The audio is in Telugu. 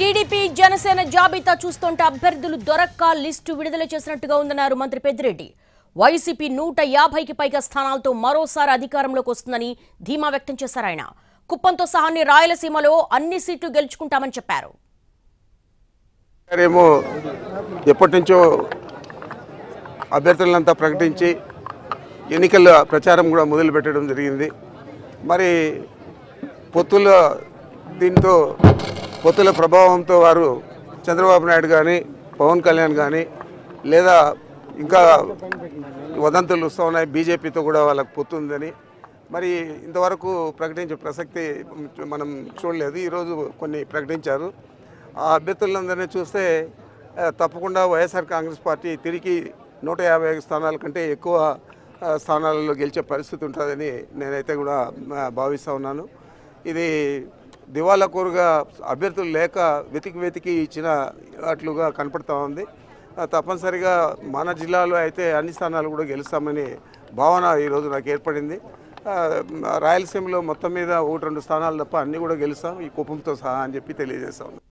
టీడీపీ జనసేన జాబితా చూస్తుంటే అభ్యర్థులు దొరక్క లిస్టు విడుదల చేసినట్టుగా ఉందన్నారు మంత్రి పెద్దిరెడ్డి. వైసీపీ 150కి పైగా స్థానాలతో మరోసారి అధికారంలోకి వస్తుందని ధీమా వ్యక్తం చేశారు ఆయన. కుప్పంతో సహా రాయలసీమలో అన్ని సీట్లు గెలుచుకుంటామని చెప్పారు. ఎప్పటి నుంచో అభ్యర్థులంతా ప్రకటించి ఎన్నికల ప్రచారం కూడా మొదలు పెట్టడం జరిగింది. మరి పొత్తుల ప్రభావంతో వారు చంద్రబాబు నాయుడు కానీ పవన్ కళ్యాణ్ కానీ లేదా ఇంకా వదంతులు వస్తూ ఉన్నాయి, బీజేపీతో కూడా వాళ్ళకు పొత్తుందని మరి ఇంతవరకు ప్రకటించే ప్రసక్తి మనం చూడలేదు. ఈరోజు కొన్ని ప్రకటించారు. ఆ అభ్యర్థులందరినీ చూస్తే తప్పకుండా వైఎస్ఆర్ కాంగ్రెస్ పార్టీ తిరిగి 150 స్థానాల కంటే ఎక్కువ స్థానాలలో గెలిచే పరిస్థితి ఉంటుందని నేనైతే కూడా భావిస్తూ ఉన్నాను. ఇది దివాలా కోరుగా అభ్యర్థులు లేక వెతికి ఇచ్చిన అట్లుగా కనపడుతూ ఉంది. తప్పనిసరిగా మన జిల్లాలో అయితే అన్ని స్థానాలు కూడా గెలుస్తామని భావన ఈరోజు నాకు ఏర్పడింది. రాయలసీమలో మొత్తం మీద 1-2 స్థానాలు తప్ప అన్నీ కూడా గెలుస్తాం, ఈ కుప్పంతో సహా అని చెప్పి తెలియజేస్తాం.